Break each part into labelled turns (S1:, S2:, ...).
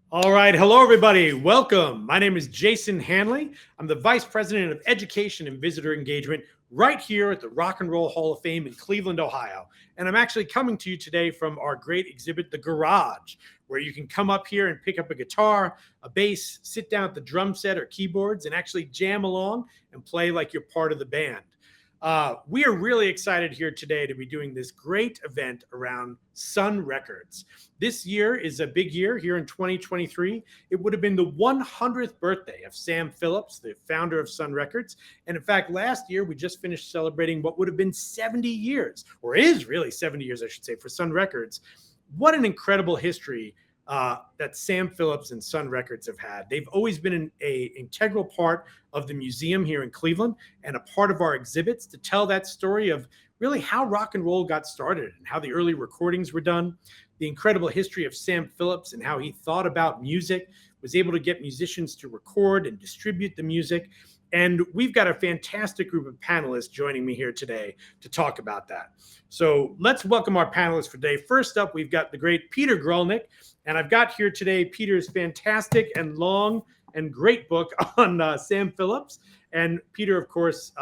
S1: All right. Hello, everybody. Welcome. My name is Jason Hanley. I'm the Vice President of Education and Visitor Engagement right here at the Rock and Roll Hall of Fame in Cleveland, Ohio. And I'm actually coming to you today from our great exhibit, The Garage, where you can come up here and pick up a guitar, a bass, sit down at the drum set or keyboards, and actually jam along and play like you're part of the band. We are really excited here today to be doing this great event around Sun Records. This year is a big year here in 2023. It would have been the 100th birthday of Sam Phillips, the founder of Sun Records. And in fact, last year we just finished celebrating what would have been 70 years, or is really 70 years, I should say, for Sun Records. What an incredible history that Sam Phillips and Sun Records have had. They've always been an integral part of the museum here in Cleveland and a part of our exhibits to tell that story of really how rock and roll got started and how the early recordings were done, the incredible history of Sam Phillips and how he thought about music, was able to get musicians to record and distribute the music. And we've got a fantastic group of panelists joining me here today to talk about that. So let's welcome our panelists for today. First up, we've got the great Peter Guralnick. And I've got here today Peter's fantastic and long and great book on Sam Phillips. And Peter, of course,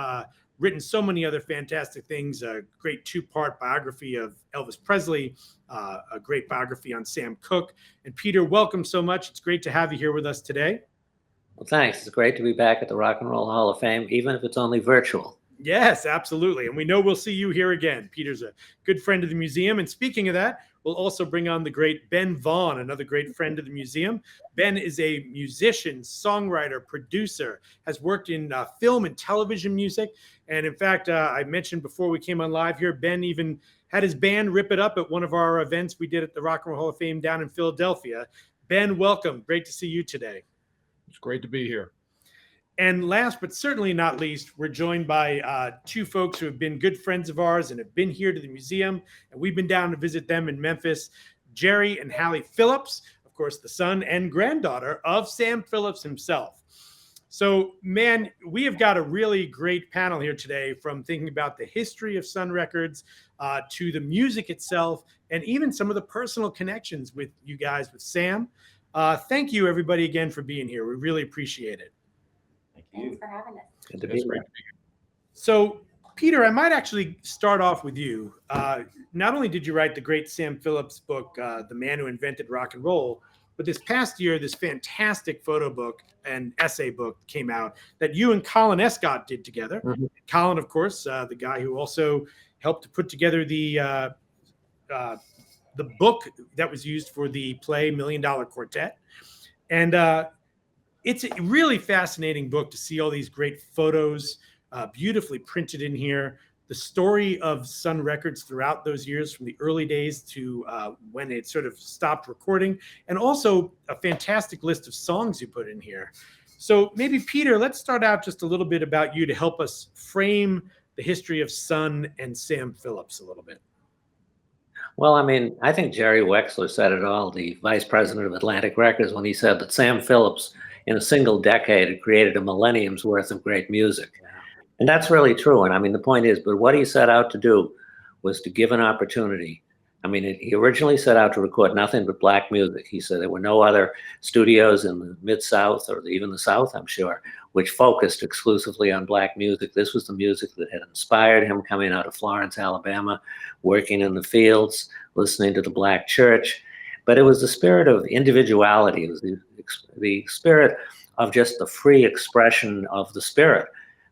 S1: written so many other fantastic things, a great two-part biography of Elvis Presley, a great biography on Sam Cooke. And Peter, welcome so much. It's great to have you here with us today.
S2: Well, thanks. It's great to be back at the Rock and Roll Hall of Fame, even if it's only virtual.
S1: Yes, absolutely. And we know we'll see you here again. Peter's a good friend of the museum. And speaking of that, we'll also bring on the great Ben Vaughn, another great friend of the museum. Ben is a musician, songwriter, producer, has worked in film and television music. And in fact, I mentioned before we came on live here, Ben even had his band rip it up at one of our events we did at the Rock and Roll Hall of Fame down in Philadelphia. Ben, welcome. Great to see you today.
S3: It's great to be here.
S1: And last but certainly not least, we're joined by two folks who have been good friends of ours and have been here to the museum. And we've been down to visit them in Memphis. Jerry and Halley Phillips, of course, the son and granddaughter of Sam Phillips himself. So, man, we have got a really great panel here today, from thinking about the history of Sun Records to the music itself, and even some of the personal connections with you guys, with Sam. Thank you, everybody, again, for being here. We really appreciate it.
S4: Thanks for having us.
S2: Good to be here.
S1: So, Peter, I might actually start off with you. Not only did you write the great Sam Phillips book, The Man Who Invented Rock and Roll, but this past year, this fantastic photo book and essay book came out that you and Colin Escott did together. Mm-hmm. Colin, of course, the guy who also helped to put together the book that was used for the play $1 Million Quartet. And it's a really fascinating book to see all these great photos, beautifully printed in here. The story of Sun Records throughout those years, from the early days to when it sort of stopped recording, and also a fantastic list of songs you put in here. So maybe, Peter, let's start out just a little bit about you to help us frame the history of Sun and Sam Phillips a little bit.
S2: Well, I mean, I think Jerry Wexler said it all, the vice president of Atlantic Records, when he said that Sam Phillips, in a single decade, had created a millennium's worth of great music. And that's really true. And I mean, the point is, but what he set out to do was to give an opportunity. I mean, he originally set out to record nothing but black music. He said there were no other studios in the Mid-South, or even the South, I'm sure, which focused exclusively on black music. This was the music that had inspired him, coming out of Florence, Alabama, working in the fields, listening to the black church. But it was the spirit of individuality. It was the spirit of just the free expression of the spirit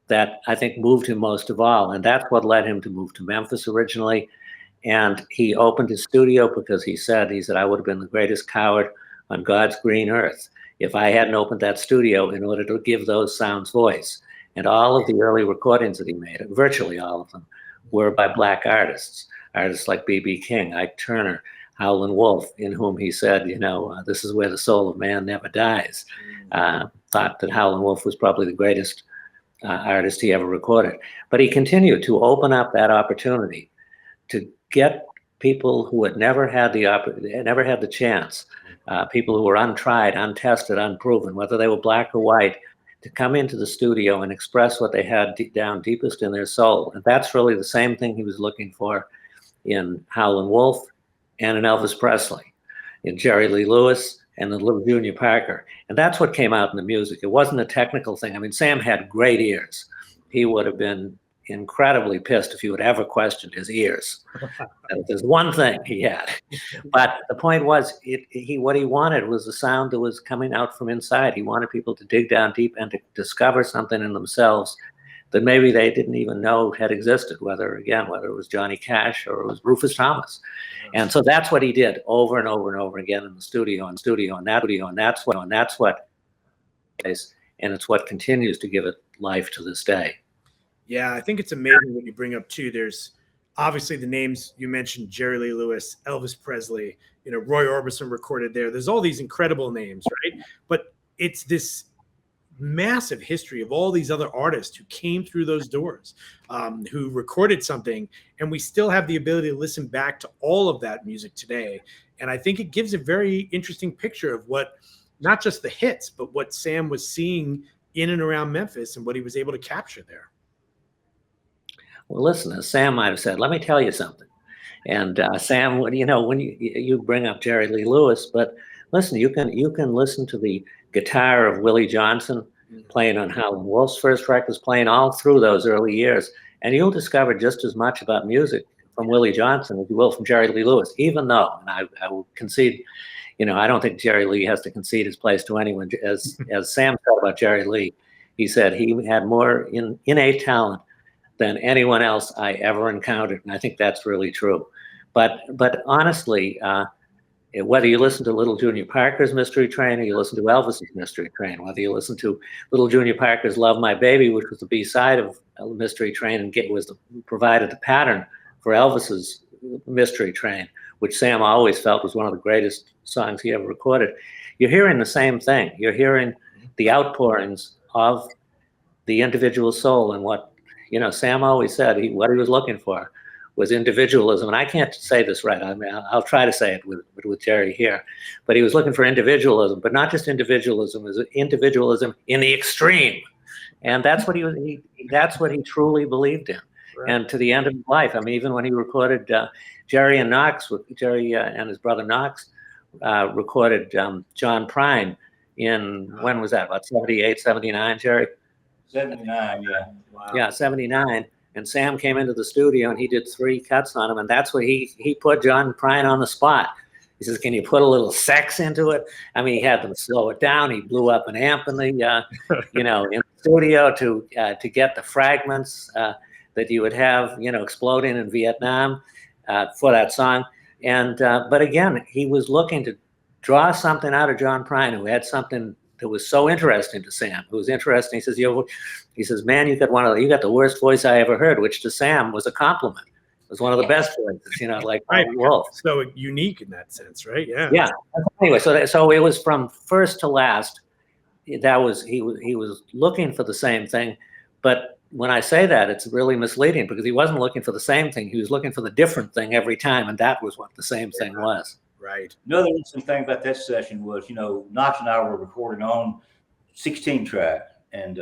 S2: that I think moved him most of all. And that's what led him to move to Memphis originally. And he opened his studio because he said, I would have been the greatest coward on God's green earth if I hadn't opened that studio in order to give those sounds voice. And all of the early recordings that he made, virtually all of them, were by black artists like B.B. King, Ike Turner, Howlin' Wolf, in whom he said, this is where the soul of man never dies. Thought that Howlin' Wolf was probably the greatest artist he ever recorded. But he continued to open up that opportunity to get people who had never had the chance, people who were untried, untested, unproven, whether they were black or white, to come into the studio and express what they had down deepest in their soul. And that's really the same thing he was looking for in Howlin' Wolf and in Elvis Presley. In Jerry Lee Lewis, and the little Junior Parker. And that's what came out in the music. It wasn't a technical thing. I mean, Sam had great ears. He would have been incredibly pissed if you had ever questioned his ears. There's one thing he had. But the point was, what he wanted was the sound that was coming out from inside. He wanted people to dig down deep and to discover something in themselves that maybe they didn't even know had existed, whether it was Johnny Cash or it was Rufus Thomas. And so that's what he did over and over and over again in the studio, and that's what, and it's what continues to give it life to this day.
S1: Yeah, I think it's amazing what you bring up too. There's obviously the names you mentioned: Jerry Lee Lewis, Elvis Presley, Roy Orbison recorded there. There's all these incredible names, right? But it's this massive history of all these other artists who came through those doors, who recorded something, and we still have the ability to listen back to all of that music today. And I think it gives a very interesting picture of what, not just the hits, but what Sam was seeing in and around Memphis and what he was able to capture there.
S2: Well, listen, as Sam might have said, let me tell you something. And Sam, when you bring up Jerry Lee Lewis, but listen, you can listen to the guitar of Willie Johnson playing on Howlin' Wolf's first records, playing all through those early years, and you'll discover just as much about music from Willie Johnson as you will from Jerry Lee Lewis. Even though, and I will concede, I don't think Jerry Lee has to concede his place to anyone. As Sam said about Jerry Lee, he said he had more innate talent than anyone else I ever encountered, and I think that's really true. But honestly, whether you listen to Little Junior Parker's Mystery Train or you listen to Elvis's Mystery Train, whether you listen to Little Junior Parker's Love My Baby, which was the B-side of Mystery Train and provided the pattern for Elvis's Mystery Train, which Sam always felt was one of the greatest songs he ever recorded, you're hearing the same thing. You're hearing the outpourings of the individual soul, and what Sam always said what he was looking for was individualism. And I can't say this right. I mean, I'll try to say it with Jerry here, but he was looking for individualism, but not just individualism, is individualism in the extreme. And that's what that's what he truly believed in. Right. And to the end of his life, I mean, even when he recorded Jerry and his brother Knox recorded John Prine in, when was that, about 78, 79, Jerry?
S5: 79, yeah.
S2: Wow. Yeah, 79. And Sam came into the studio and he did 3 cuts on him, and that's what he put John Prine on the spot. He says, "Can you put a little sex into it?" I mean, he had them slow it down. He blew up an amp in the in the studio to get the fragments that you would have exploding in Vietnam for that song. And but again, he was looking to draw something out of John Prine, who had something that was so interesting to Sam. It was interesting. He says, "Man, you got the worst voice I ever heard," which to Sam was a compliment. It was one of the best voices, like
S1: right.
S2: Wolf.
S1: So unique in that sense, right? Yeah.
S2: Yeah. Anyway, so it was from first to last. That was he was looking for the same thing, but when I say that, it's really misleading, because he wasn't looking for the same thing. He was looking for the different thing every time, and that was what the same thing was.
S1: Right.
S5: Another interesting thing about that session was, Knox and I were recording on 16 track, and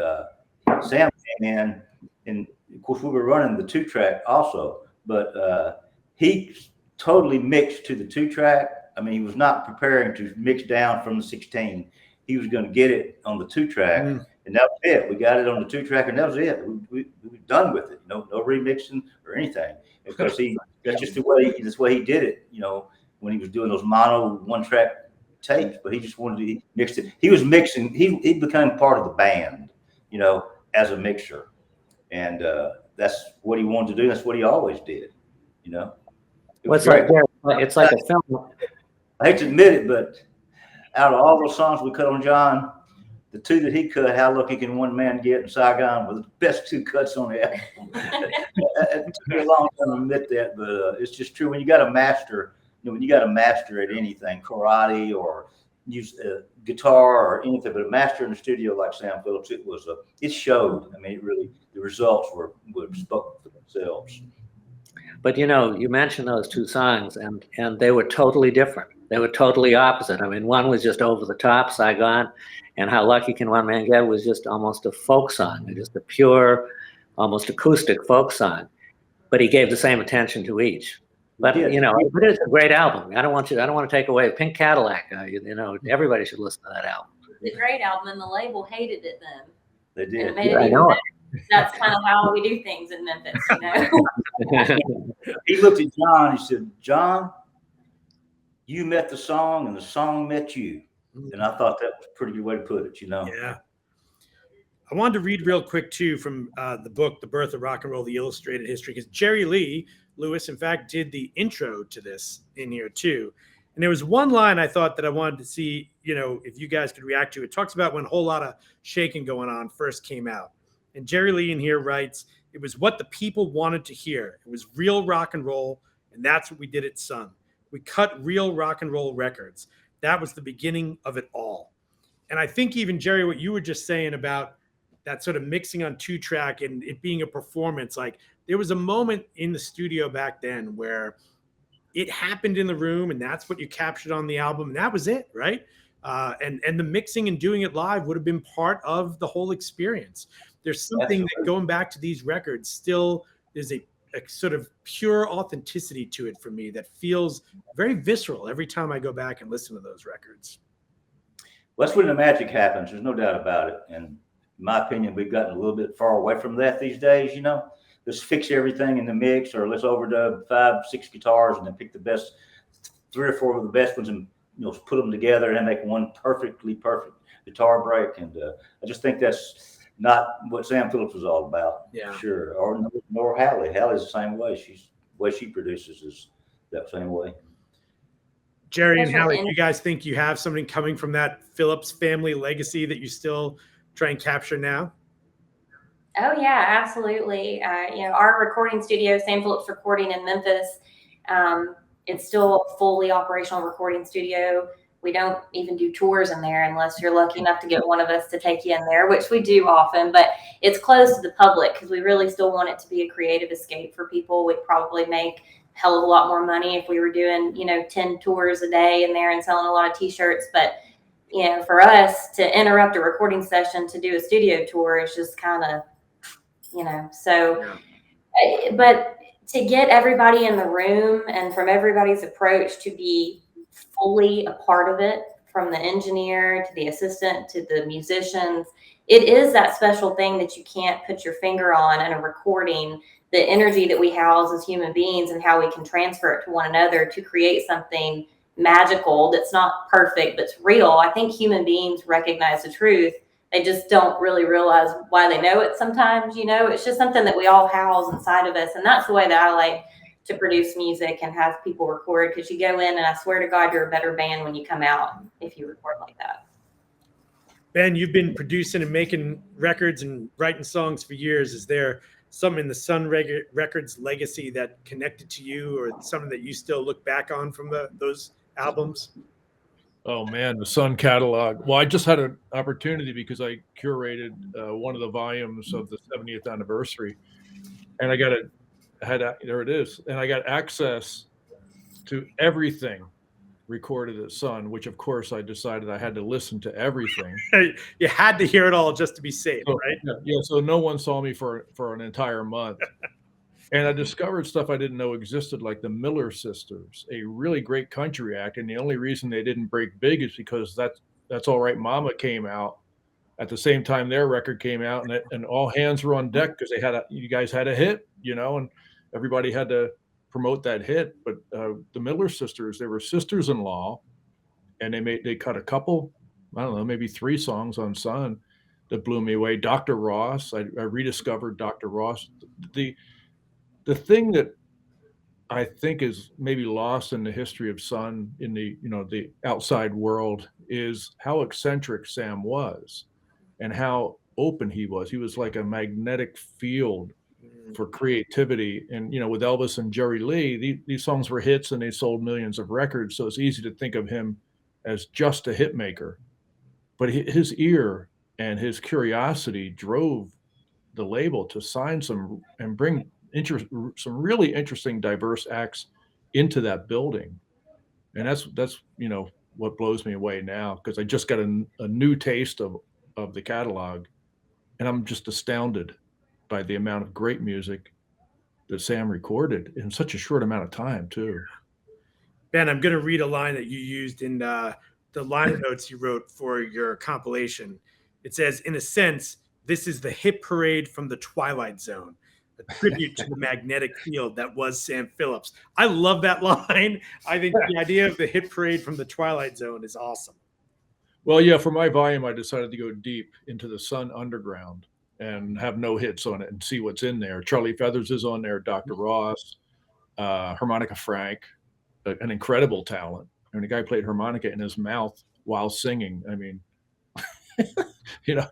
S5: Sam came in, and of course we were running the 2 track also, but he totally mixed to the 2 track. I mean, he was not preparing to mix down from the 16. He was going to get it on the 2 track, and that was it. We got it on the 2 track, and that was it. We were done with it. No remixing or anything, because that's just the way he did it. When he was doing those mono 1-track tapes, but he just wanted to mix it. He was mixing. He became part of the band, as a mixer, and that's what he wanted to do. That's what he always did, Well,
S2: it's like a film.
S5: I hate to admit it, but out of all those songs we cut on John, the 2 that he cut, "How Lucky Can One Man Get" and "Saigon," were the best 2 cuts on the album. It took me a long time to admit that, but it's just true. When you got a master. When you got a master at anything, karate or use guitar or anything, but a master in the studio like Sam Phillips, it showed. I mean, the results spoke for themselves.
S2: But you mentioned those 2 songs, and they were totally different. They were totally opposite. I mean, one was just over the top, Saigon, and "How Lucky Can One Man Get" was just almost a folk song, just a pure, almost acoustic folk song. But he gave the same attention to each. But
S5: Yeah.
S2: but it's a great album. I don't want to take away Pink Cadillac. Everybody should listen to that album.
S4: It's a great album, and the label hated it then.
S5: They
S4: And it
S5: did.
S4: made
S2: Yeah,
S4: it
S2: I
S4: even
S2: know
S4: better. That's kind of how we do things in Memphis,
S5: He looked at John. He said, "John, you met the song, and the song met you." And I thought that was a pretty good way to put it.
S1: Yeah. I wanted to read real quick too from the book, The Birth of Rock and Roll, the Illustrated History, because Jerry Lee Lewis, in fact, did the intro to this in here too. And there was one line I thought that I wanted to see, if you guys could react to. It talks about when a whole lot of shaking going on first came out. And Jerry Lee in here writes, "It was what the people wanted to hear. It was real rock and roll, and that's what we did at Sun. We cut real rock and roll records. That was the beginning of it all." And I think even, Jerry, what you were just saying about that sort of mixing on 2-track and it being a performance, like there was a moment in the studio back then where it happened in the room and that's what you captured on the album. And that was it, right? And the mixing and doing it live would have been part of the whole experience. There's something that going back to these records still is a sort of pure authenticity to it for me that feels very visceral every time I go back and listen to those records.
S5: Well, that's when the magic happens. There's no doubt about it. And in my opinion, we've gotten a little bit far away from that these days. Let's fix everything in the mix, or let's overdub 5, 6 guitars and then pick the best 3 or 4 of the best ones and put them together and make one perfectly perfect guitar break. And I just think that's not what Sam Phillips was all about.
S1: Yeah,
S5: sure. Or nor Halley. Halley's the same way. The way she produces is that same way.
S1: Jerry and Halley, do you guys think you have something coming from that Phillips family legacy that you still try and capture now?
S4: Oh yeah, absolutely. Our recording studio, Sam Phillips Recording in Memphis, it's still a fully operational recording studio. We don't even do tours in there unless you're lucky enough to get one of us to take you in there, which we do often, but it's closed to the public because we really still want it to be a creative escape for people. We'd probably make a hell of a lot more money if we were doing, 10 tours a day in there and selling a lot of t-shirts. But, for us to interrupt a recording session to do a studio tour is just kind of, but to get everybody in the room and from everybody's approach to be fully a part of it, from the engineer to the assistant to the musicians, it is that special thing that you can't put your finger on in a recording, the energy that we house as human beings and how we can transfer it to one another to create something magical that's not perfect, but it's real. I think human beings recognize the truth. They just don't really realize why they know it sometimes, it's just something that we all house inside of us. And that's the way that I like to produce music and have people record, because you go in and I swear to God, you're a better band when you come out if you record like that.
S1: Ben, you've been producing and making records and writing songs for years. Is there something in the Sun Records legacy that connected to you, or something that you still look back on from those albums?
S3: Oh man, the Sun catalog. Well, I just had an opportunity because I curated one of the volumes of the 70th anniversary, and there it is, and I got access to everything recorded at Sun, which of course I decided I had to listen to everything.
S1: You had to hear it all just to be safe, right?
S3: Yeah. So no one saw me for an entire month. And I discovered stuff I didn't know existed, like the Miller Sisters, a really great country act. And the only reason they didn't break big is because That's All Right Mama came out at the same time their record came out, and all hands were on deck because you guys had a hit, and everybody had to promote that hit. But the Miller Sisters, they were sisters-in-law, and they cut a couple, I don't know, maybe 3 songs on Sun that blew me away. Dr. Ross, I rediscovered Dr. Ross. The thing that I think is maybe lost in the history of Sun in the outside world is how eccentric Sam was and how open he was. He was like a magnetic field for creativity. And, with Elvis and Jerry Lee, these songs were hits and they sold millions of records. So it's easy to think of him as just a hit maker. But his ear and his curiosity drove the label to sign some and bring some really interesting, diverse acts into that building. And that's what blows me away now, because I just got a new taste of the catalog, and I'm just astounded by the amount of great music that Sam recorded in such a short amount of time too.
S1: Ben, I'm going to read a line that you used in the line notes you wrote for your compilation. It says, in a sense, this is the hit parade from the Twilight Zone, a tribute to the magnetic field that was Sam Phillips. I love that line. I think the idea of the hit parade from the Twilight Zone is awesome.
S3: Well, yeah, for my volume, I decided to go deep into the Sun Underground and have no hits on it and see what's in there. Charlie Feathers is on there, Dr. Ross, Harmonica Frank, an incredible talent. And the guy played harmonica in his mouth while singing. I mean, you know,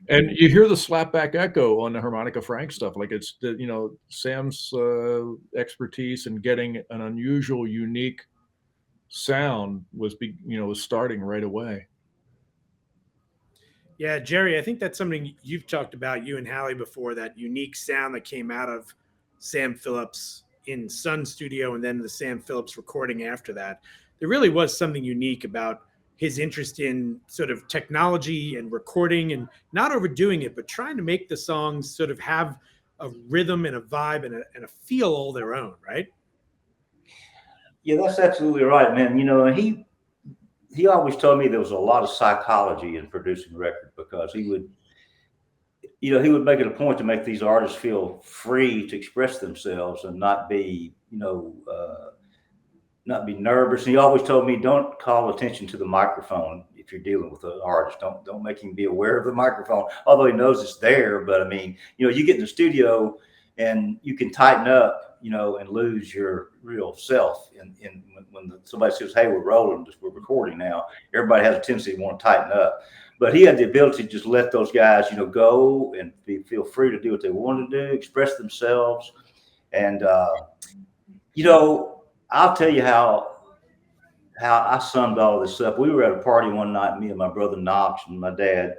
S3: and you hear the slapback echo on the Harmonica Frank stuff. Like it's, Sam's expertise in getting an unusual, unique sound was starting right away.
S1: Yeah, Jerry, I think that's something you've talked about, you and Halley, before, that unique sound that came out of Sam Phillips in Sun Studio and then the Sam Phillips recording after that. There really was something unique about his interest in sort of technology and recording and not overdoing it, but trying to make the songs sort of have a rhythm and a vibe and a feel all their own, right?
S5: Yeah, that's absolutely right, man. He always told me there was a lot of psychology in producing records, because he would make it a point to make these artists feel free to express themselves and not be nervous. And he always told me, don't call attention to the microphone if you're dealing with an artist. Don't make him be aware of the microphone, although he knows it's there. But I mean, you get in the studio and you can tighten up, and lose your real self. And when somebody says, "Hey, we're rolling, we're recording now," everybody has a tendency to want to tighten up. But he had the ability to just let those guys, go and feel free to do what they want to do, express themselves. And I'll tell you how I summed all this up. We were at a party one night, me and my brother Knox and my dad,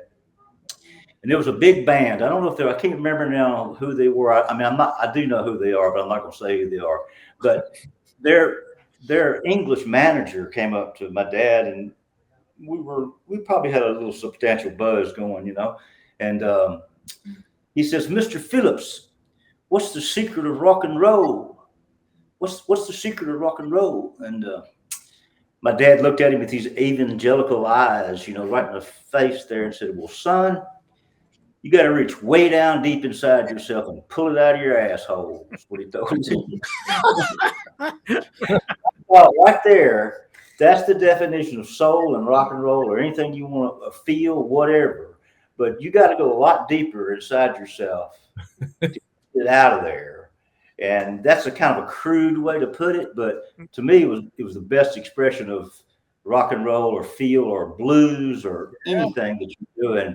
S5: and there was a big band. I don't know if I can't remember now who they were. I do know who they are, but I'm not going to say who they are. But their English manager came up to my dad, and we probably had a little substantial buzz going, and he says, "Mr. Phillips, what's the secret of rock and roll? What's the secret of rock and roll?" And my dad looked at him with these evangelical eyes, right in the face there, and said, "Well, son, you got to reach way down deep inside yourself and pull it out of your asshole." That's what he told me. Well, right there, that's the definition of soul and rock and roll, or anything you want to feel, whatever. But you got to go a lot deeper inside yourself to get it out of there. And that's a kind of a crude way to put it, but to me, it was the best expression of rock and roll or feel or blues or anything that you're doing.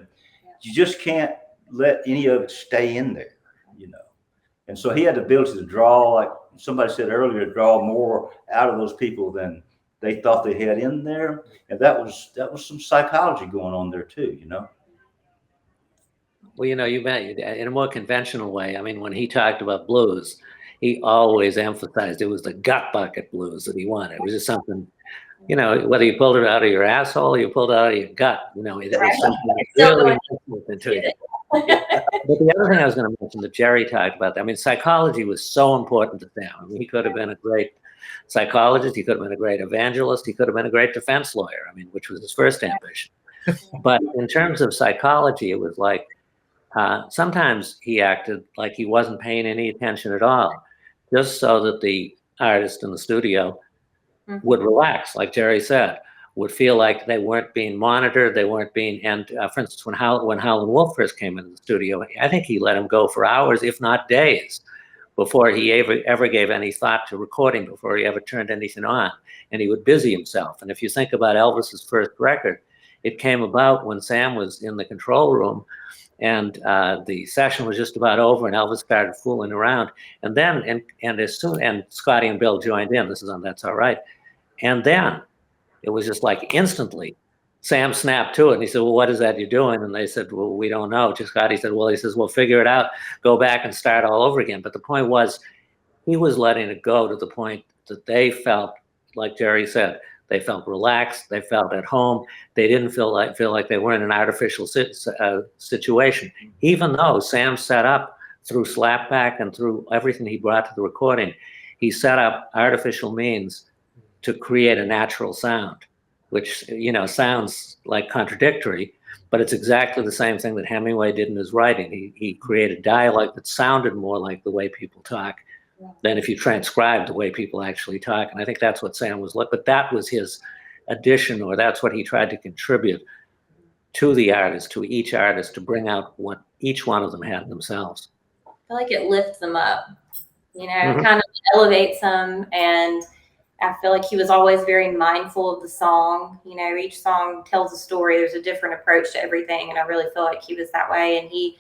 S5: You just can't let any of it stay in there, And so he had the ability to draw, like somebody said earlier, draw more out of those people than they thought they had in there. And that was some psychology going on there too,
S2: Well, you met in a more conventional way. I mean, when he talked about blues, he always emphasized it was the gut bucket blues that he wanted. It was just something, whether you pulled it out of your asshole or you pulled it out of your gut, it was something really important to you. But the other thing I was going to mention that Jerry talked about, psychology was so important to Sam. He could have been a great psychologist. He could have been a great evangelist. He could have been a great defense lawyer, which was his first ambition. But in terms of psychology, it was like sometimes he acted like he wasn't paying any attention at all, just so that the artist in the studio would relax, like Jerry said, would feel like they weren't being monitored, they weren't being, and for instance, when Howlin' Wolf first came into the studio, I think he let him go for hours, if not days, before he ever gave any thought to recording, before he ever turned anything on, and he would busy himself. And if you think about Elvis's first record, it came about when Sam was in the control room, and the session was just about over, and Elvis started fooling around, and then and Scotty and Bill joined in. This is on That's All Right, and then it was just like instantly, Sam snapped to it, and he said, "Well, what is that you're doing?" And they said, "Well, we don't know." Scotty said, "Well," he says, "Well, figure it out, go back and start all over again." But the point was, he was letting it go to the point that they felt, like Jerry said, they felt relaxed, they felt at home, they didn't feel like they were in an artificial situation. Even though Sam set up through slapback and through everything he brought to the recording, he set up artificial means to create a natural sound, which, sounds like contradictory, but it's exactly the same thing that Hemingway did in his writing. He created dialogue that sounded more like the way people talk than if you transcribe the way people actually talk. And I think that's what Sam was like, but that was his addition, or that's what he tried to contribute to the artist, to each artist, to bring out what each one of them had themselves.
S4: I feel like it lifts them up,
S2: Mhm.
S4: kind of elevates them. And I feel like he was always very mindful of the song. Each song tells a story. There's a different approach to everything. And I really feel like he was that way. And he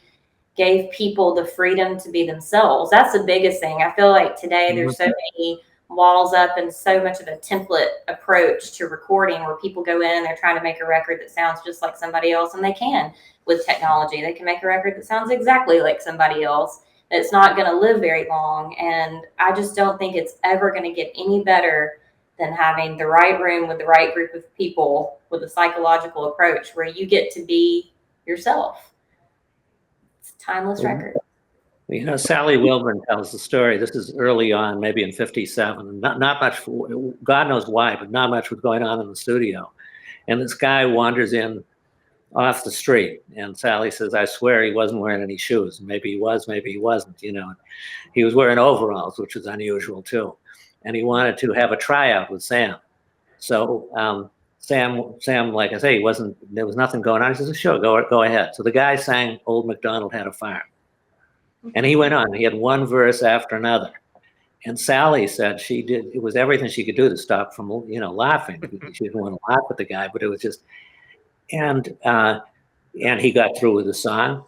S4: gave people the freedom to be themselves. That's the biggest thing. I feel like today there's so many walls up and so much of a template approach to recording where people go in and they're trying to make a record that sounds just like somebody else. And they can with technology. They can make a record that sounds exactly like somebody else. It's not going to live very long. And I just don't think it's ever going to get any better than having the right room with the right group of people with a psychological approach where you get to be yourself. It's a timeless record.
S2: Sally Wilburn tells the story. This is early on, maybe in 57. Not much, God knows why, but not much was going on in the studio. And this guy wanders in off the street, and Sally says, I swear he wasn't wearing any shoes. Maybe he was, maybe he wasn't. He was wearing overalls, which was unusual too. And he wanted to have a tryout with Sam. So Sam, like I say, there was nothing going on. He says, sure, go ahead. So the guy sang Old MacDonald Had a Farm. And he went on. He had one verse after another. And Sally said it was everything she could do to stop from, laughing. She didn't want to laugh at the guy, but it was just, and he got through with the song.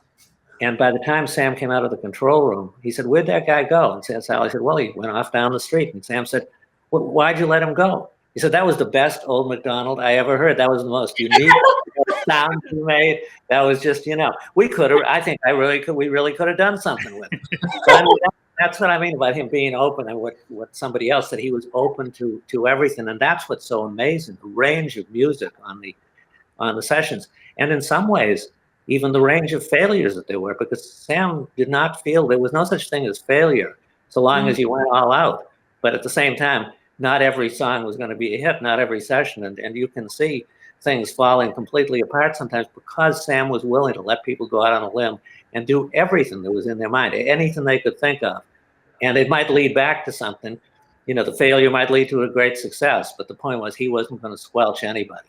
S2: And by the time Sam came out of the control room, he said, where'd that guy go? And Sally said, well, he went off down the street. And Sam said, well, why'd you let him go? He said, that was the best Old MacDonald I ever heard. That was the most unique sound he made. That was just, we could have, we really could have done something with it. But that's what I mean about him being open, and what somebody else said. He was open to everything. And that's what's so amazing, the range of music on the sessions. And in some ways, even the range of failures that there were, because Sam did not feel there was no such thing as failure so long as you went all out. But at the same time, not every song was going to be a hit, not every session. And you can see things falling completely apart sometimes because Sam was willing to let people go out on a limb and do everything that was in their mind, anything they could think of. And it might lead back to something. The failure might lead to a great success, but the point was he wasn't going to squelch anybody.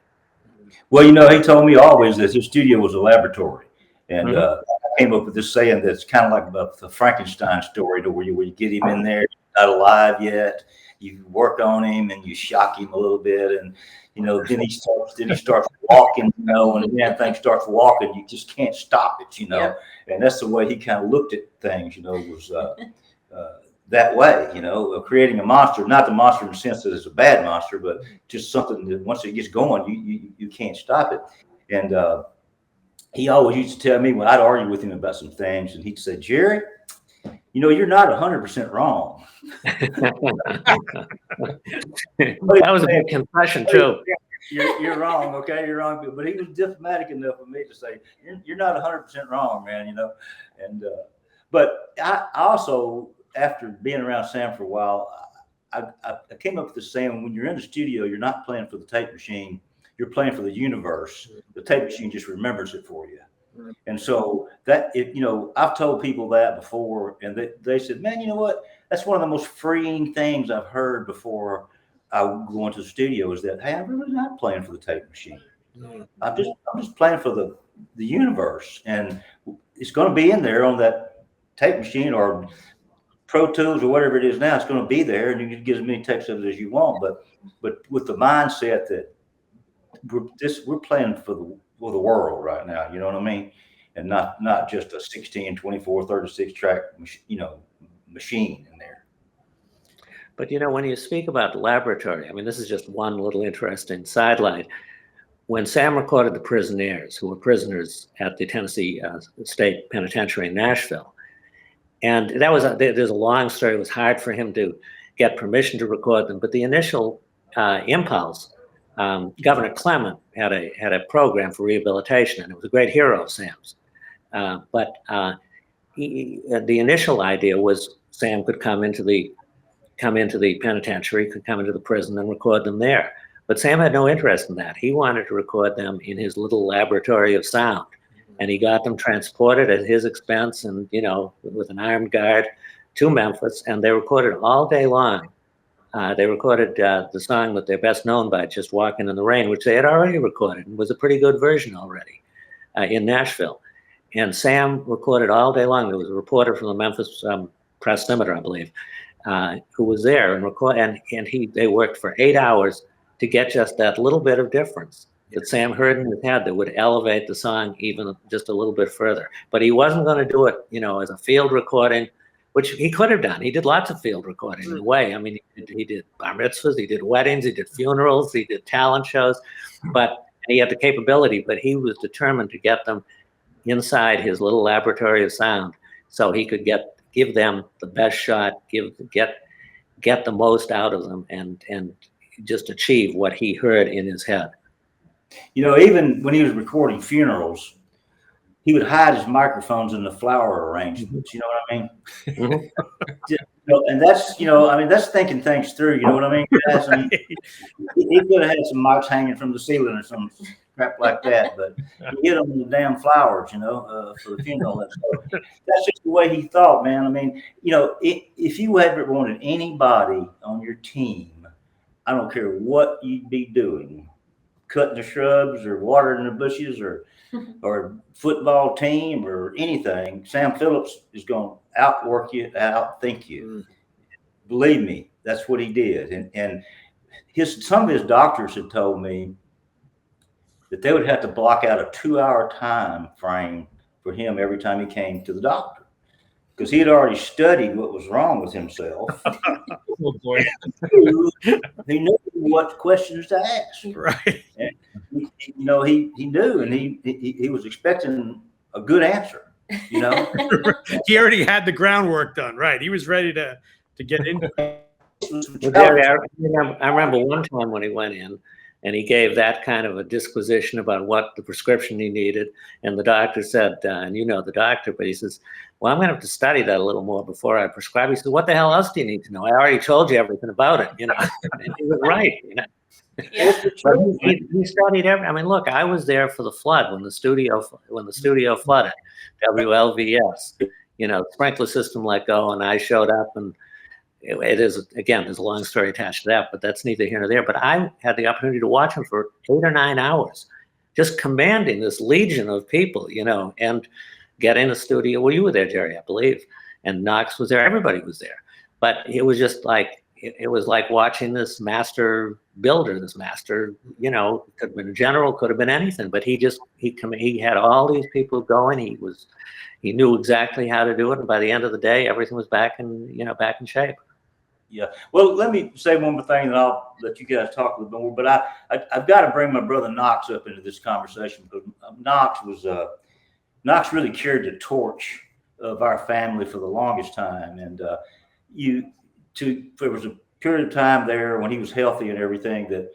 S5: Well, he told me always that his studio was a laboratory. And I came up with this saying that's kind of like the Frankenstein story, where you get him in there, he's not alive yet. You work on him and you shock him a little bit, and then he starts walking, and then things starts walking, you just can't stop it,
S4: Yep.
S5: And that's the way he kind of looked at things, was that way, creating a monster, not the monster in the sense that it's a bad monster, but just something that once it gets going, you can't stop it. And he always used to tell me when I'd argue with him about some things, and he'd say, Jerry, you're not 100% wrong.
S2: That was a big confession too.
S5: You're wrong, okay? You're wrong. But he was diplomatic enough for me to say, you're not 100% wrong, man, And but I also, after being around Sam for a while, I came up with this saying: when you're in the studio, you're not playing for the tape machine, you're playing for the universe. The tape machine just remembers it for you. And so I've told people that before, and they said, man, you know what? That's one of the most freeing things I've heard before I go into the studio is that, hey, I'm really not playing for the tape machine. I'm just playing for the universe, and it's going to be in there on that tape machine or Pro Tools or whatever it is now. It's going to be there, and you can get as many tapes of it as you want. But with the mindset that we're playing for the world right now, you know what I mean? And not just a 16, 24, 36 track, machine in there.
S2: But when you speak about laboratory, I mean, this is just one little interesting sidelight. When Sam recorded The Prisonaires, who were prisoners at the Tennessee State Penitentiary in Nashville, and there's a long story. It was hard for him to get permission to record them, but the initial impulse, Governor Clement had a program for rehabilitation, and it was a great hero of Sam's. But the initial idea was Sam could come into the penitentiary, could come into the prison and record them there. But Sam had no interest in that. He wanted to record them in his little laboratory of sound. And he got them transported at his expense and, with an armed guard to Memphis. And they recorded all day long. They recorded the song that they're best known by, Just Walking in the Rain, which they had already recorded and was a pretty good version already in Nashville. And Sam recorded all day long. There was a reporter from the Memphis Press-Scimitar, I believe, who was there and they worked for 8 hours to get just that little bit of difference that Sam heard in his head that would elevate the song even just a little bit further. But he wasn't going to do it, as a field recording, which he could have done. He did lots of field recording in a way. I mean, he did bar mitzvahs, he did weddings, he did funerals, he did talent shows, but he had the capability, but he was determined to get them inside his little laboratory of sound so he could give them the best shot, get the most out of them and just achieve what he heard in his head.
S5: Even when he was recording funerals, he would hide his microphones in the flower arrangements. You know what I mean?
S2: Mm-hmm.
S5: And that's, that's thinking things through. You know what I mean? He could have had some mics hanging from the ceiling or some crap like that, but he hid them in the damn flowers, for the funeral. And so that's just the way he thought, man. I mean, if you ever wanted anybody on your team, I don't care what you'd be doing, cutting the shrubs or watering the bushes or football team or anything, Sam Phillips is going to outwork you, outthink you. Believe me, that's what he did. And some of his doctors had told me that they would have to block out a 2-hour time frame for him every time he came to the doctor, because he had already studied what was wrong with himself.
S3: Oh boy.
S5: He knew what questions to ask.
S1: Right.
S5: And, he knew, and he was expecting a good answer. He
S1: already had the groundwork done. Right. He was ready to get into it.
S2: I remember one time when he went in and he gave that kind of a disquisition about what the prescription he needed. And the doctor said, and the doctor, but he says, well, I'm going to have to study that a little more before I prescribe. He said, what the hell else do you need to know? I already told you everything about it, And he was right,
S4: Yeah.
S2: But he studied everything. I mean, look, I was there for the flood when the studio flooded, WLVS, sprinkler system let go, and I showed up, and it is, again, there's a long story attached to that, but that's neither here nor there. But I had the opportunity to watch him for 8 or 9 hours, just commanding this legion of people, and get in a studio. Well, you were there, Jerry, I believe, and Knox was there. Everybody was there, but it was just like it was like watching this master builder, this master. Could have been a general, could have been anything, but he had all these people going. He knew exactly how to do it, and by the end of the day, everything was back in shape. Yeah.
S5: Well, let me say one more thing, and I'll let you guys talk a little bit more. But I've got to bring my brother Knox up into this conversation, because Knox really carried the torch of our family for the longest time. And there was a period of time there when he was healthy and everything that,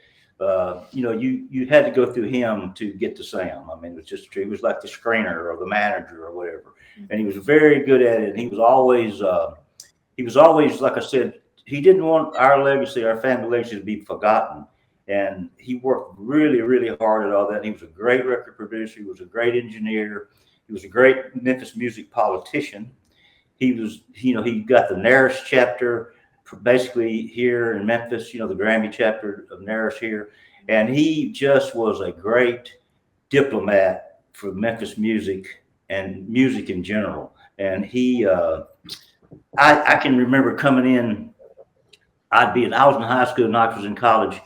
S5: you had to go through him to get to Sam. I mean, it was just true. He was like the screener or the manager or whatever. And he was very good at it. And he was always, like I said, he didn't want our legacy, our family legacy, to be forgotten. And he worked really, really hard at all that. And he was a great record producer. He was a great engineer. He was a great Memphis music politician. He was, he got the NARIS chapter basically here in Memphis, the Grammy chapter of NARIS here. And he just was a great diplomat for Memphis music and music in general. And I can remember coming in, I was in high school, Knox was in college.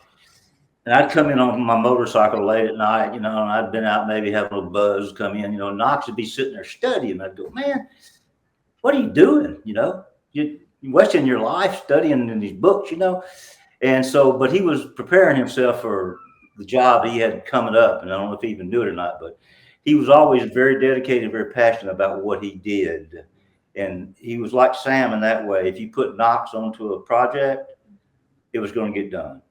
S5: And I'd come in on my motorcycle late at night, and I'd been out maybe having a buzz, come in, Knox would be sitting there studying. I'd go, man, what are you doing? You're wasting your life studying in these books, And so, but he was preparing himself for the job he had coming up. And I don't know if he even knew it or not, but he was always very dedicated, very passionate about what he did. And he was like Sam in that way. If you put Knox onto a project, it was going to get done,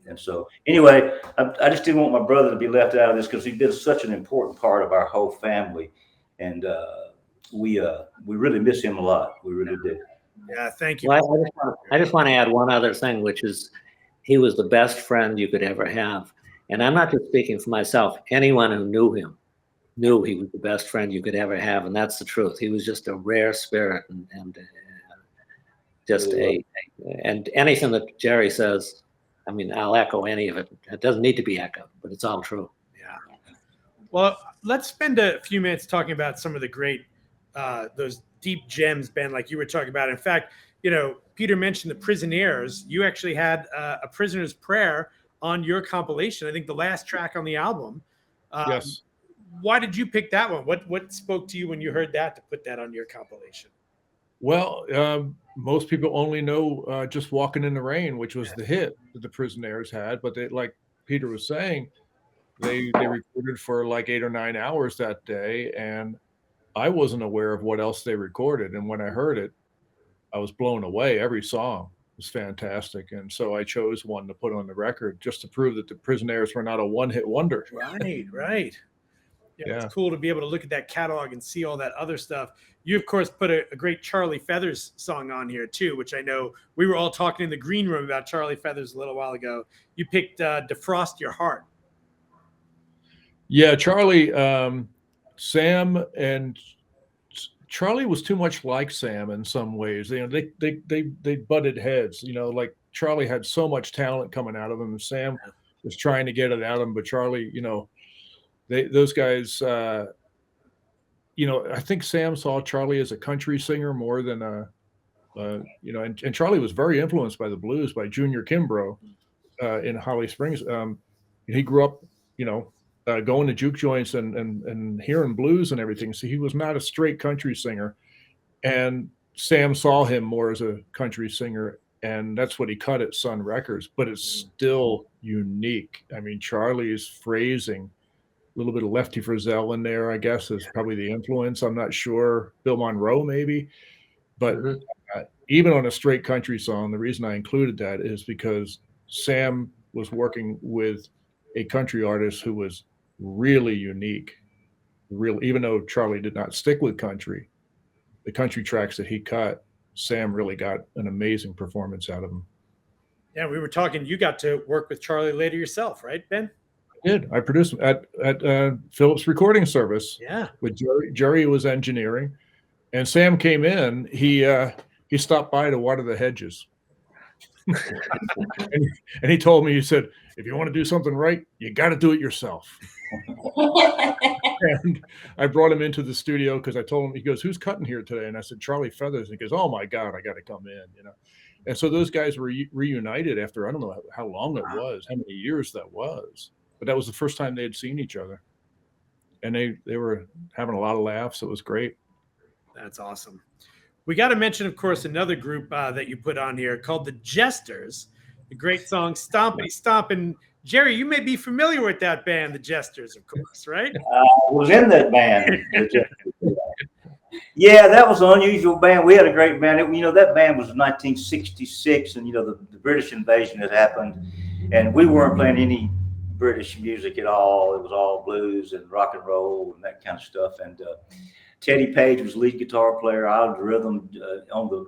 S5: And so anyway, I just didn't want my brother to be left out of this, because he did such an important part of our whole family. And we really miss him a lot. We really did.
S1: Yeah, thank you.
S2: Well, I just want to add one other thing, which is he was the best friend you could ever have. And I'm not just speaking for myself. Anyone who knew him knew he was the best friend you could ever have, and that's the truth. He was just a rare spirit, and just and anything that Jerry says, I mean, I'll echo any of it. It doesn't need to be echoed, but it's all true.
S1: Yeah. Well, let's spend a few minutes talking about some of the great, those deep gems, Ben, like you were talking about. In fact, you know, Peter mentioned the Prisonaires. You actually had a Prisoner's Prayer on your compilation. I think the last track on the album.
S3: Yes.
S1: Why did you pick that one? What spoke to you when you heard that to put that on your compilation?
S3: Well, most people only know Just Walking in the Rain, which was the hit that the Prisonaires had. But they, like Peter was saying, they recorded for like 8 or 9 hours that day, and I wasn't aware of what else they recorded. And when I heard it, I was blown away. Every song was fantastic, and so I chose one to put on the record just to prove that the Prisonaires were not a one-hit wonder.
S1: Right. Yeah,
S3: Yeah.
S1: it's cool to be able to look at that catalog and see all that other stuff. You, of course, put a great Charlie Feathers song on here, too, which I know we were all talking in the green room about Charlie Feathers a little while ago. You picked Defrost Your Heart.
S3: Yeah, Charlie, Sam and Charlie was too much like Sam in some ways. You know, they butted heads. You know, like Charlie had so much talent coming out of him, and Sam was trying to get it out of him. But Charlie, you know, those guys. You know, I think Sam saw Charlie as a country singer more than you know, and Charlie was very influenced by the blues, by Junior Kimbrough in Holly Springs. He grew up, you know, going to juke joints and hearing blues and everything. So he was not a straight country singer. And Sam saw him more as a country singer, and that's what he cut at Sun Records. But it's still unique. I mean, Charlie's phrasing, a little bit of Lefty Frizzell in there, I guess, is probably the influence. I'm not sure. Bill Monroe, maybe. But even on a straight country song, the reason I included that is because Sam was working with a country artist who was really unique. Even though Charlie did not stick with country, the country tracks that he cut, Sam really got an amazing performance out of them.
S1: Yeah, we were talking. You got to work with Charlie later yourself, right, Ben?
S3: I did. I produced at Phillips Recording Service.
S1: Yeah.
S3: With Jerry. Jerry was engineering, and Sam came in. He stopped by to water the hedges. and he told me, he said, if you want to do something right, you got to do it yourself. And I brought him into the studio because I told him, he goes, who's cutting here today? And I said, Charlie Feathers. And he goes, oh my God, I got to come in, you know. And so those guys were reunited after, I don't know how long it was, how many years that was, but that was the first time they had seen each other. And they were having a lot of laughs. It was great.
S1: That's awesome. We got to mention, of course, another group that you put on here called the Jesters. The great song Stompity Stomp. And Jerry, you may be familiar with that band, the Jesters, of course, right?
S5: I was in that band. Yeah, that was an unusual band. We had a great band. You know, that band was 1966, and, you know, the British invasion had happened, and we weren't playing any British music at all. It was all blues and rock and roll and that kind of stuff. And Teddy Page was lead guitar player. I was the rhythm on the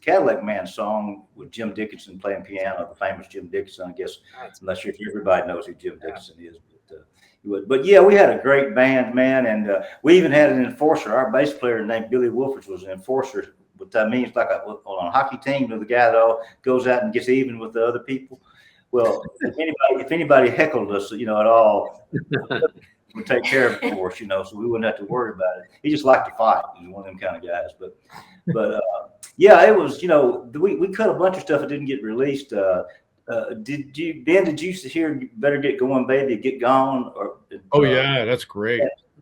S5: Cadillac Man song with Jim Dickinson playing piano, the famous Jim Dickinson. I guess I'm not sure if everybody knows who Jim Dickinson is, but yeah, we had a great band, man, and we even had an enforcer. Our bass player named Billy Wolfers was an enforcer. What that means, like on a hockey team, the guy that goes out and gets even with the other people. Well, if anybody heckled us, you know, at all, would take care of it for us, you know, so we wouldn't have to worry about it. He just liked to fight. He was one of them kind of guys. But yeah, it was, you know, we cut a bunch of stuff that didn't get released. Did you hear Better Get Going, Baby, Get Gone?
S3: Oh, yeah, that's great.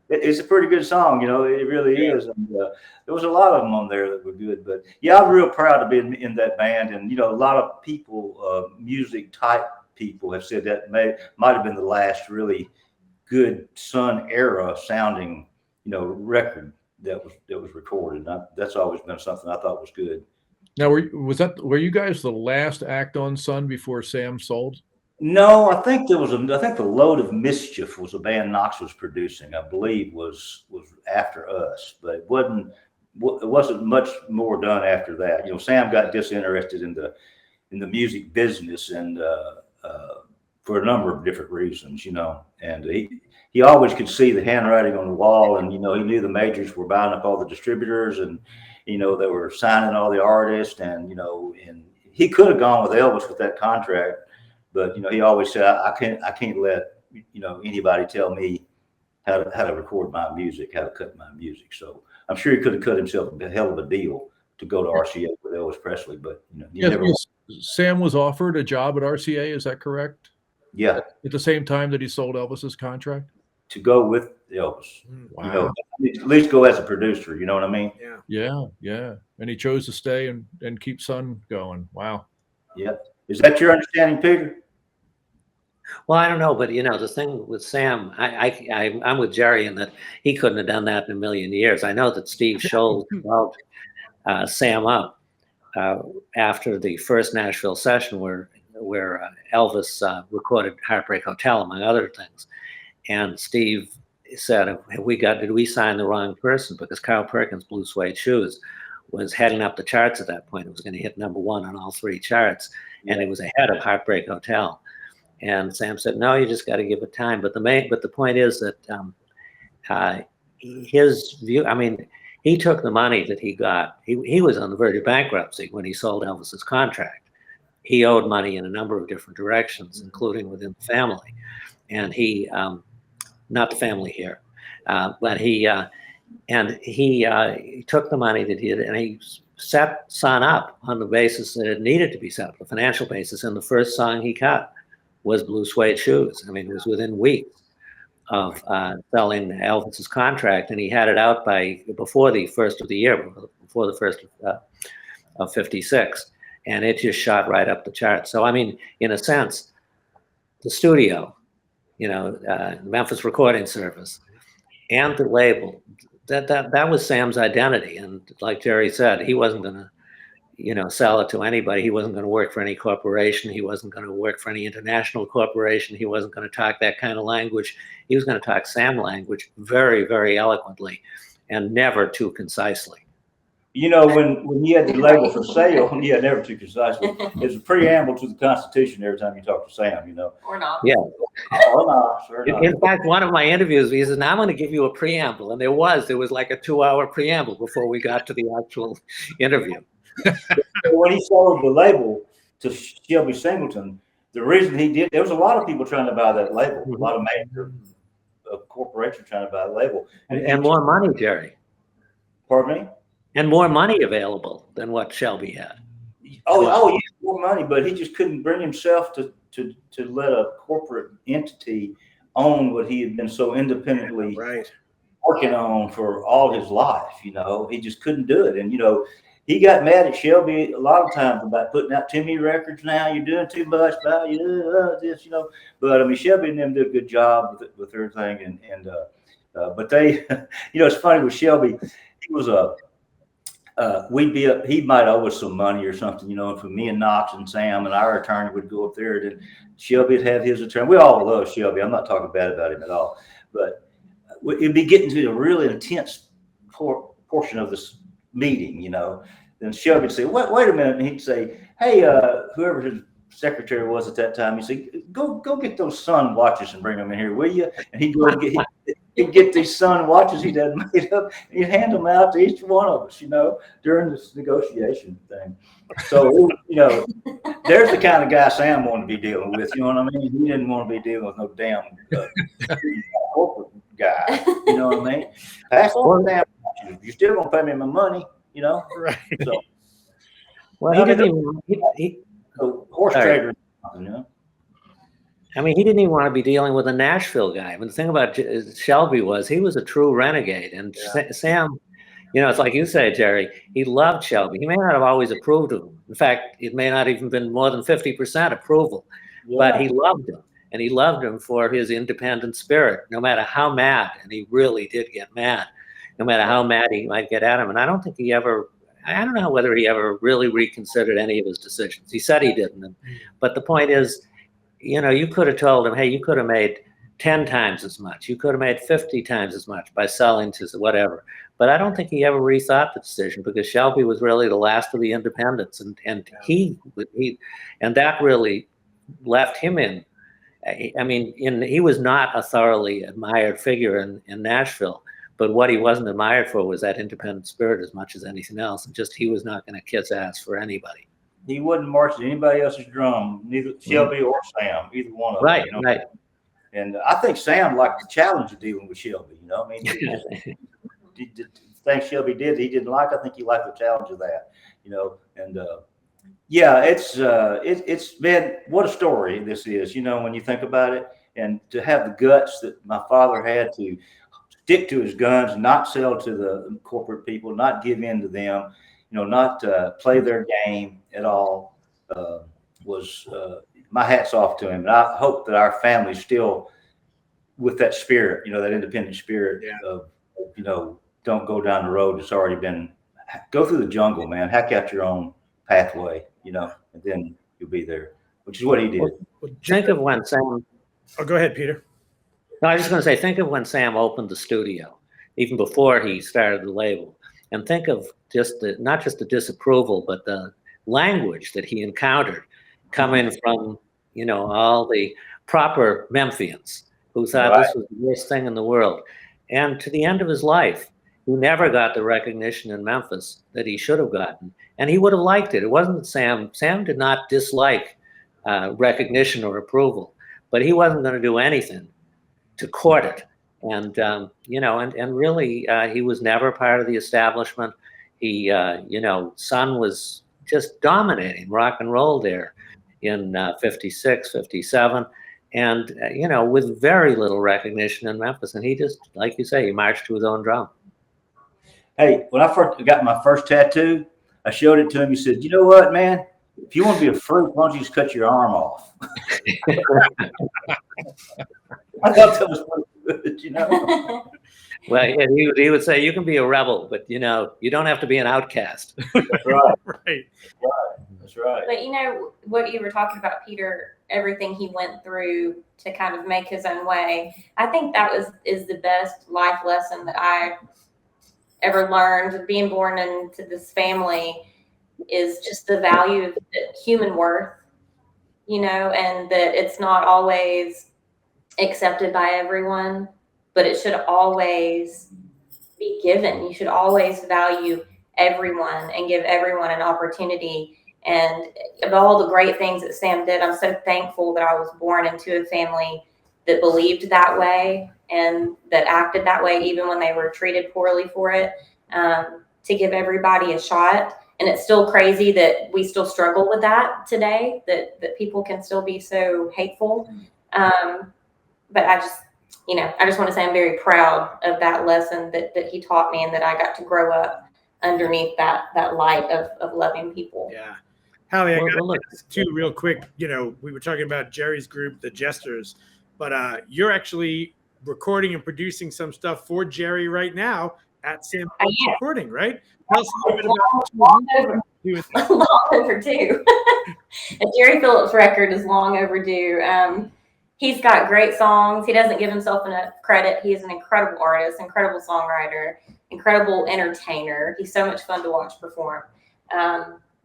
S5: It's a pretty good song, you know, it really is. And there was a lot of them on there that were good. But yeah, I'm real proud to be in that band. And, you know, a lot of people, music type people have said that might have been the last really good Sun era sounding, you know, record that was recorded. That's always been something I thought was good.
S3: Now, were you guys the last act on Sun before Sam sold?
S5: No, I think I think the Load of Mischief was a band Knox was producing. I believe was after us, but it wasn't much more done after that. You know, Sam got disinterested in the music business and for a number of different reasons, you know, and he always could see the handwriting on the wall, and you know, he knew the majors were buying up all the distributors, and you know, they were signing all the artists, and you know, and he could have gone with Elvis with that contract. But you know, he always said, I can't let you know anybody tell me how to record my music, how to cut my music. So I'm sure he could have cut himself a hell of a deal to go to RCA with Elvis Presley. But you know,
S3: Yes, Sam was offered a job at RCA. Is that correct?
S5: Yeah.
S3: At the same time that he sold Elvis's contract?
S5: To go with Elvis.
S3: Wow.
S5: You know, at least go as a producer. You know what I mean?
S3: Yeah. And he chose to stay and keep Sun going. Wow.
S5: Yeah. Is that your understanding, Peter?
S2: Well, I don't know, but you know, the thing with Sam, I'm with Jerry in that he couldn't have done that in a million years. I know that Steve Scholl called Sam up after the first Nashville session where Elvis recorded Heartbreak Hotel, among other things, and Steve said, did we sign the wrong person? Because Carl Perkins' Blue Suede Shoes was heading up the charts at that point. It was going to hit #1 on all 3 charts, and it was ahead of Heartbreak Hotel. And Sam said, no, you just got to give it time. But the point is that his view, I mean, he took the money that he got. He was on the verge of bankruptcy when he sold Elvis's contract. He owed money in a number of different directions, including within the family. And he, not the family here, but he took the money that he had, and he set Sun up on the basis that it needed to be set up, the financial basis. And the first song he cut was Blue Suede Shoes. I mean, it was within weeks of selling Elvis's contract, and he had it out before the first of the year, before the first of '56, and it just shot right up the charts. So, I mean, in a sense, the studio, you know, Memphis Recording Service, and the label, that was Sam's identity. And like Jerry said, he wasn't going to, you know, sell it to anybody. He wasn't going to work for any corporation. He wasn't going to work for any international corporation. He wasn't going to talk that kind of language. He was going to talk Sam language very, very eloquently and never too concisely.
S5: You know, when he had the label for sale, never too concisely. It's a preamble to the Constitution every time you talk to Sam, you know.
S4: Or not.
S2: Yeah.
S5: Or not.
S2: In fact, one of my interviews, he says, now I'm going to give you a preamble. And there was like a 2-hour preamble before we got to the actual interview.
S5: When he sold the label to Shelby Singleton, the reason he did, there was a lot of people trying to buy that label, a lot of major corporations trying to buy the label.
S2: And more money, Jerry.
S5: Pardon me?
S2: And more money available than what Shelby had.
S5: Oh, yeah, more money, but he just couldn't bring himself to let a corporate entity own what he had been so independently working on for all his life. You know, he just couldn't do it. And, you know, he got mad at Shelby a lot of times about putting out too many records now. You're doing too much, about you doing this, you know. But I mean, Shelby and them did a good job with everything. But they, you know, it's funny with Shelby. He was he might owe us some money or something, you know. And for me and Knox and Sam and our attorney would go up there, and Shelby would have his attorney. We all love Shelby. I'm not talking bad about him at all, but it'd be getting to a really intense portion of this meeting, you know. Then Shelby would say, wait a minute. And he'd say, hey, whoever his secretary was at that time, he'd say, go get those Sun watches and bring them in here, will you? And he'd go and he'd get these Sun watches he'd had made up, and he'd hand them out to each one of us, you know, during this negotiation thing. So, you know, there's the kind of guy Sam wanted to be dealing with, you know what I mean? He didn't want to be dealing with no damn corporate guy, you know what I mean? That's all damn watches. You're still going to pay me my money. You know,
S1: right?
S5: So,
S2: well, he didn't even.
S5: Horse trader, you know.
S2: I mean, he didn't even want to be dealing with a Nashville guy. I mean, the thing about Shelby was he was a true renegade, and Sam, you know, it's like you say, Jerry. He loved Shelby. He may not have always approved of him. In fact, it may not even been more than 50% approval, but he loved him, and he loved him for his independent spirit, no matter how mad. And he really did get mad. No matter how mad he might get at him. And I don't know whether he ever really reconsidered any of his decisions. He said he didn't. But the point is, you could have told him, hey, you could have made 10 times as much. You could have made 50 times as much by selling to whatever. But I don't think he ever rethought the decision, because Shelby was really the last of the independents, and he and that really left him in. I mean, he was not a thoroughly admired figure in Nashville, but what he wasn't admired for was that independent spirit as much as anything else. And just, he was not going to kiss ass for anybody.
S5: He wouldn't march to anybody else's drum, neither Shelby or Sam, either one of them.
S2: Right, right.
S5: And I think Sam liked the challenge of dealing with Shelby. I mean, the things Shelby did, he didn't like. I think he liked the challenge of that. And yeah, it's man, what a story this is. When you think about it, and to have the guts that my father had to stick to his guns, not sell to the corporate people, not give in to them, not play their game at all, was my hat's off to him. And I hope that our family's still with that spirit, that independent spirit of, don't go down the road that's already been, go through the jungle, man, hack out your own pathway, and then you'll be there, which is what he did.
S2: Well, think of when Sam.
S1: Oh, go ahead, Peter.
S2: No, I was just going to say, think of when Sam opened the studio, even before he started the label, and think of just not just the disapproval, but the language that he encountered coming from, all the proper Memphians who thought this was the worst thing in the world. And to the end of his life, who never got the recognition in Memphis that he should have gotten. And he would have liked it. It wasn't that Sam did not dislike recognition or approval, but he wasn't going to do anything to court it. And, and really, he was never part of the establishment. He, Sun was just dominating rock and roll there in 56, 57. And, with very little recognition in Memphis. And he just, like you say, he marched to his own drum.
S5: Hey, when I first got my first tattoo, I showed it to him. He said, "You know what, man? If you want to be a freak, why don't you just cut your arm off?" I thought that was pretty good,
S2: Well, he would say, you can be a rebel, but, you don't have to be an outcast.
S5: That's right.
S1: Right.
S5: That's right.
S4: But what you were talking about, Peter, everything he went through to kind of make his own way. I think that is the best life lesson that I ever learned. Being born into this family is just the value of human worth, and that it's not always accepted by everyone, but it should always be given. You should always value everyone and give everyone an opportunity. And of all the great things that Sam did, I'm so thankful that I was born into a family that believed that way and that acted that way, even when they were treated poorly for it, to give everybody a shot. And it's still crazy that we still struggle with that today, that people can still be so hateful. But I just want to say I'm very proud of that lesson that he taught me, and that I got to grow up underneath that light of loving people.
S1: Yeah. Halley, I got
S2: Well, look,
S1: too real quick. We were talking about Jerry's group, the Jesters, but you're actually recording and producing some stuff for Jerry right now at Sam Phillips Recording, right? Tell us a little bit about
S4: long overdue. A Jerry Phillips record is long overdue. He's got great songs. He doesn't give himself enough credit. He is an incredible artist, incredible songwriter, incredible entertainer. He's so much fun to watch perform.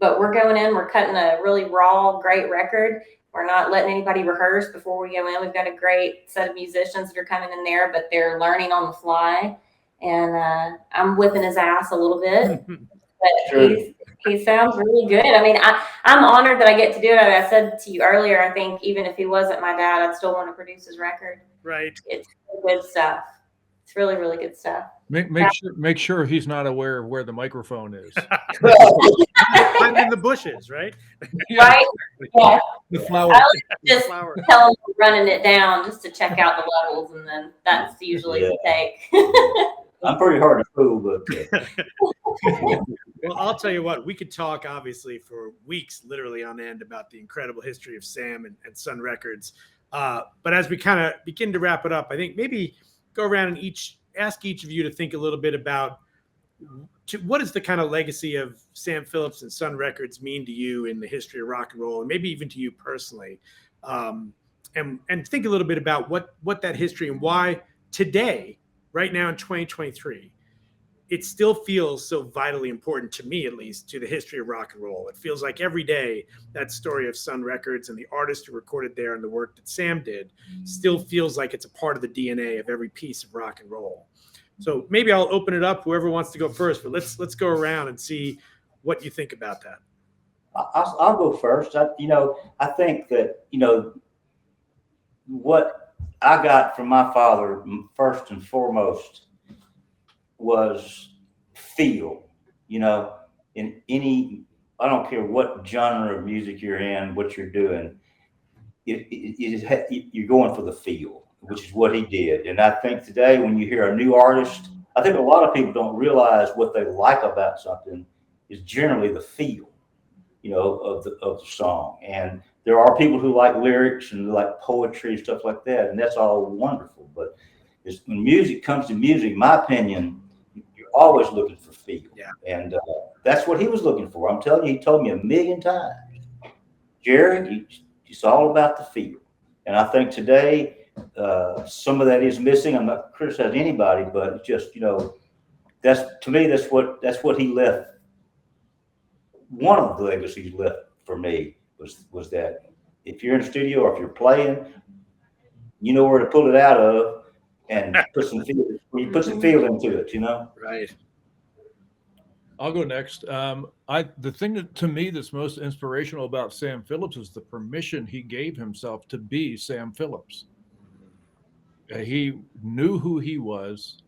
S4: But we're going in, we're cutting a really raw, great record. We're not letting anybody rehearse before we go in. We've got a great set of musicians that are coming in there, but they're learning on the fly. And I'm whipping his ass a little bit. But he sounds really good. I mean, I'm honored that I get to do it. I said to you earlier, I think even if he wasn't my dad, I'd still want to produce his record.
S1: Right.
S4: It's good stuff. It's really, really good stuff.
S3: Make sure he's not aware of where the microphone is.
S1: I'm in the bushes, right?
S4: Right? Yeah.
S3: The flower.
S4: I just tell him running it down just to check out the levels, and then that's usually the take.
S5: I'm pretty hard to fool, but
S1: well, I'll tell you what, we could talk obviously for weeks, literally on end, about the incredible history of Sam and Sun Records. But as we kind of begin to wrap it up, I think maybe go around and ask each of you to think a little bit about what is the kind of legacy of Sam Phillips and Sun Records mean to you in the history of rock and roll, and maybe even to you personally. and think a little bit about what that history and why today, right now in 2023, it still feels so vitally important to me, at least, to the history of rock and roll. It feels like every day that story of Sun Records and the artist who recorded there and the work that Sam did still feels like it's a part of the DNA of every piece of rock and roll. So maybe I'll open it up, whoever wants to go first, but let's go around and see what you think about that.
S5: I'll go first. I think that, what I got from my father first and foremost was feel, in any, I don't care what genre of music you're in, what you're doing, you're going for the feel, which is what he did. And I think today when you hear a new artist, I think a lot of people don't realize what they like about something is generally the feel, of the song. And there are people who like lyrics and like poetry and stuff like that, and that's all wonderful. But when music comes to music, in my opinion, you're always looking for feel.
S1: Yeah.
S5: And that's what he was looking for. I'm telling you, he told me a million times, Jerry, it's all about the feel. And I think today, some of that is missing. I'm not criticizing anybody, but it's just, that's, to me, that's what he left. One of the legacies left for me was that if you're in the studio or if you're playing, you know where to pull it out of and put some feel. You put some feel into it,
S1: Right.
S3: I'll go next. The thing that to me that's most inspirational about Sam Phillips is the permission he gave himself to be Sam Phillips. He knew who he was,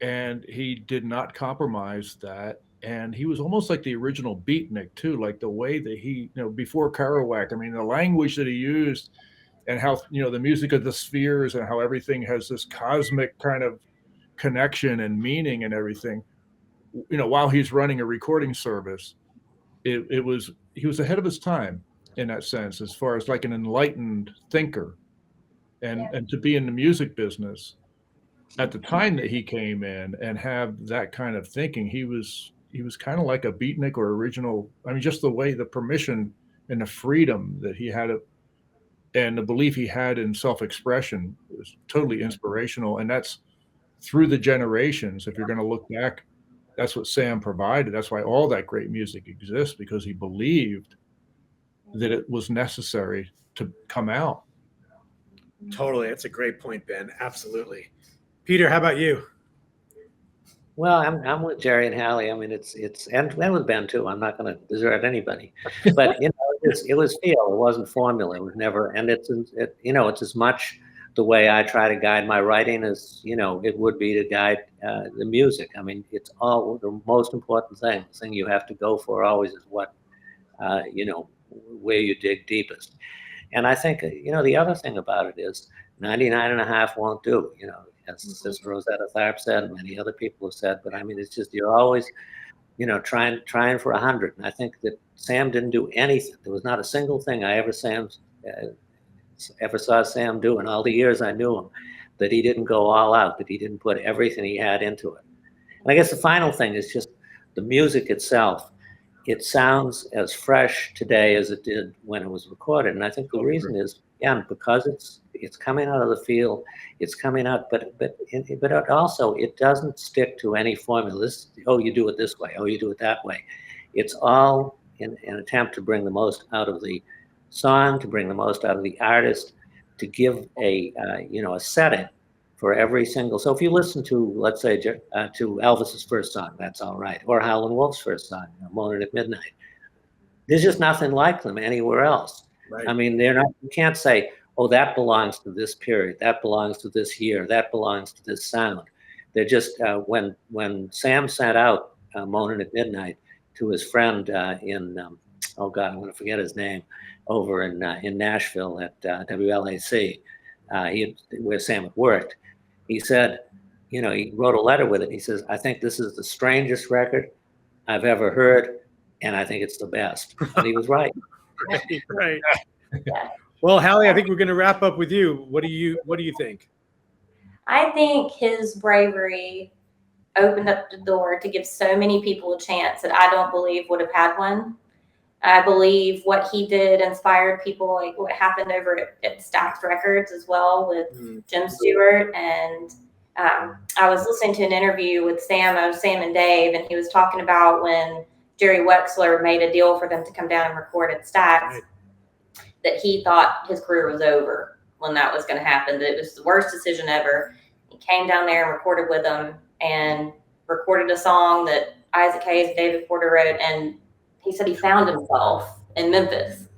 S3: and he did not compromise that. And he was almost like the original beatnik too, like the way that he, before Kerouac, I mean, the language that he used and how, the music of the spheres and how everything has this cosmic kind of connection and meaning and everything, while he's running a recording service, he was ahead of his time in that sense, as far as like an enlightened thinker. And to be in the music business at the time that he came in and have that kind of thinking, he was kind of like a beatnik or original. I mean, just the way, the permission and the freedom that he had, and the belief he had in self-expression was totally inspirational. And that's through the generations. If you're going to look back, that's what Sam provided. That's why all that great music exists, because he believed that it was necessary to come out.
S1: Totally. That's a great point, Ben. Absolutely. Peter, how about you?
S2: Well, I'm with Jerry and Halley. I mean, it's and with Ben too. I'm not going to desert anybody, but it was feel. It wasn't formula. It was never, and it's as much the way I try to guide my writing as it would be to guide the music. I mean, it's all the most important thing. The thing you have to go for always is what where you dig deepest. And I think the other thing about it is 99.5 won't do. As Sister Rosetta Tharpe said, and many other people have said, but I mean, it's just, you're always, trying for 100. And I think that Sam didn't do anything. There was not a single thing I ever saw Sam do in all the years I knew him that he didn't go all out, that he didn't put everything he had into it. And I guess the final thing is just the music itself. It sounds as fresh today as it did when it was recorded. And I think the reason is, again, because it's coming out of the field, it's coming out, but it also, it doesn't stick to any formula. You do it this way, you do it that way. It's all in an attempt to bring the most out of the song, to bring the most out of the artist, to give a setting for every single. So if you listen to, let's say, to Elvis's first song, That's All Right, or Howlin' Wolf's first song, Moanin' at Midnight, there's just nothing like them anywhere else. Right. I mean, they're not. You can't say, oh, that belongs to this period, that belongs to this year, that belongs to this sound. They're just when Sam sent out Moanin' at Midnight to his friend in I'm going to forget his name, over in Nashville at WLAC, where Sam had worked. He said, he wrote a letter with it. He says, I think this is the strangest record I've ever heard, and I think it's the best. And he was right.
S1: Right. Well, Halley, I think we're going to wrap up with you. What do you think?
S4: I think his bravery opened up the door to give so many people a chance that I don't believe would have had one. I believe what he did inspired people, like what happened over at Stax Records as well with Jim Stewart. And I was listening to an interview with Sam and Dave, and he was talking about when Jerry Wexler made a deal for them to come down and record at Stax, that he thought his career was over when that was going to happen, that it was the worst decision ever. He came down there and recorded with them and recorded a song that Isaac Hayes and David Porter wrote, and he said he found himself in Memphis.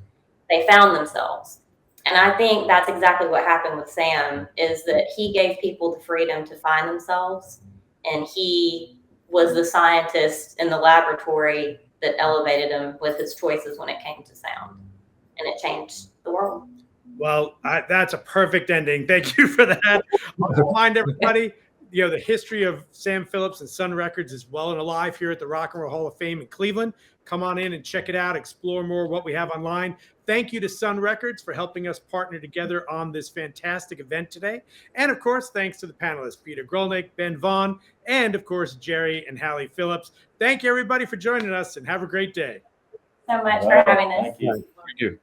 S4: They found themselves. And I think that's exactly what happened with Sam, is that he gave people the freedom to find themselves. And he was the scientist in the laboratory that elevated him with his choices when it came to sound. And it changed the world.
S1: Well, that's a perfect ending. Thank you for that. I'll remind everybody, the history of Sam Phillips and Sun Records is well and alive here at the Rock and Roll Hall of Fame in Cleveland. Come on in and check it out, explore more what we have online. Thank you to Sun Records for helping us partner together on this fantastic event today. And of course, thanks to the panelists, Peter Guralnick, Ben Vaughn, and of course, Jerry and Halley Phillips. Thank you everybody for joining us, and have a great day.
S4: So much for having us.
S5: Thank you.
S3: Thank you.